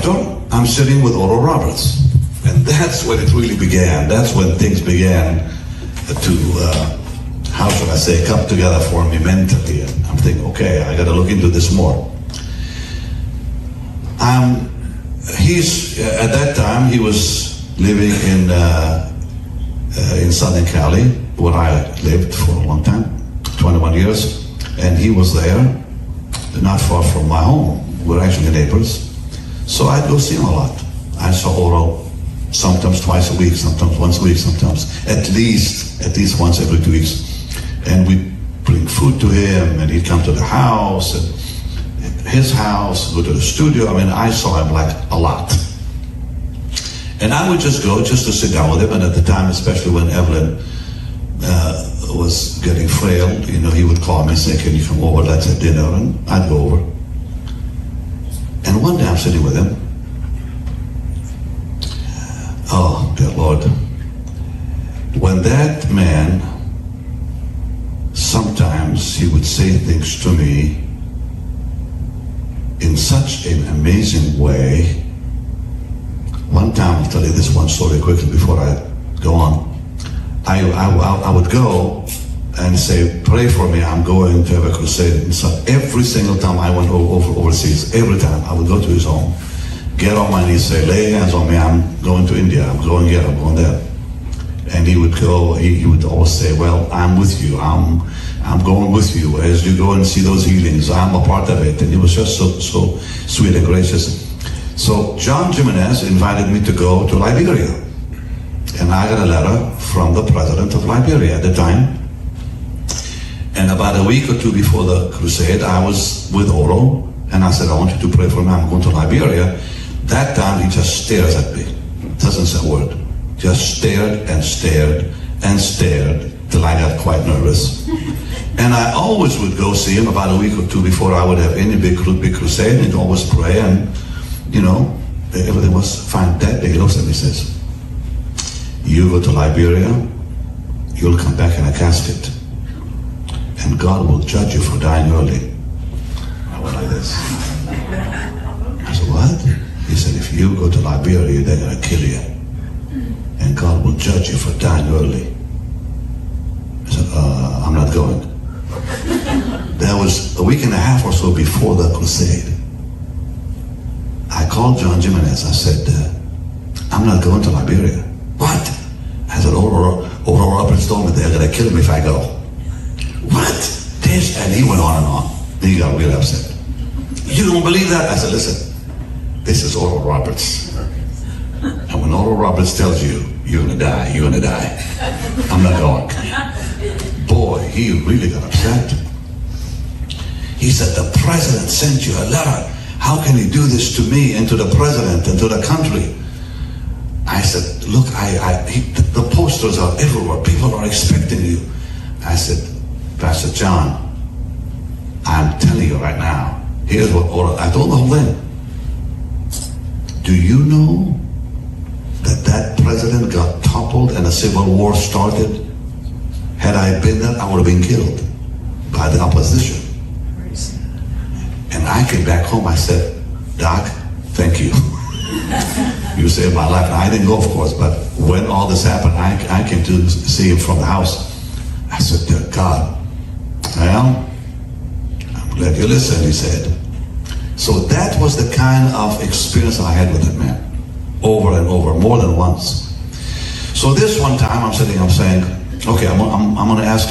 after, I'm sitting with Oral Roberts. And that's when it really began. That's when things began to, how should I say, come together for me mentally. I'm thinking, okay, I got to look into this more. At that time, he was living in Southern Cali, where I lived for a long time, 21 years. And he was there, not far from my home. We're actually neighbors. So I'd go see him a lot. I saw Oral sometimes twice a week, sometimes once a week, sometimes at least once every 2 weeks. And we'd bring food to him, and he'd come to the house, and his house, go to the studio. I mean, I saw him like a lot. And I would just go just to sit down with him. And at the time, especially when Evelyn was getting frail, you know, he would call me and say, can you come over, let's have dinner? And I'd go over. And one day I'm sitting with him. Oh, dear Lord. When that man, sometimes he would say things to me in such an amazing way. One time, I'll tell you this one story quickly before I go on. I would go and say, pray for me, I'm going to have a crusade. And so every single time I went overseas, every time I would go to his home, get on my knees, say, lay hands on me, I'm going to India, I'm going here, I'm going there. And he would go, he would always say, well, I'm with you, I'm going with you as you go and see those healings, I'm a part of it. And he was just so sweet and gracious. So John Jimenez invited me to go to Liberia. And I got a letter from the president of Liberia at the time. And about a week or two before the crusade, I was with Oral, and I said, I want you to pray for me, I'm going to Liberia. That time he just stares at me, doesn't say a word. Just stared and stared and stared till I got quite nervous. And I always would go see him about a week or two before I would have any big crusade, and he'd always pray, and you know, everything was fine. That day he looks at me and says, you go to Liberia, you'll come back in a casket, and God will judge you for dying early. I went like this. I said, what? He said, if you go to Liberia, they're going to kill you, and God will judge you for dying early. I said, I'm not going. That was a week and a half or so before the crusade. I called John Jimenez. I said, I'm not going to Liberia. What? I said, Oral Roberts told me they're going to kill me if I go. What? This, and he went on and on. Then he got really upset. You don't believe that? I said, listen, this is Oral Roberts. And when Oral Roberts tells you, you're going to die, you're going to die. I'm not going. Boy, he really got upset. He said, the president sent you a letter. How can you do this to me and to the president and to the country? I said, look, the posters are everywhere. People are expecting you. I said, Pastor John, I'm telling you right now, here's what I told the whole thing. Do you know that president got toppled and a civil war started? Had I been there, I would have been killed by the opposition. And I came back home, I said, Doc, thank you. You saved my life. And I didn't go, of course, but when all this happened, I came to see him from the house. I said, dear God, well, I'm glad you listened, he said. So that was the kind of experience I had with that man, over and over, more than once. So this one time I'm sitting, I'm saying, okay, I'm going to ask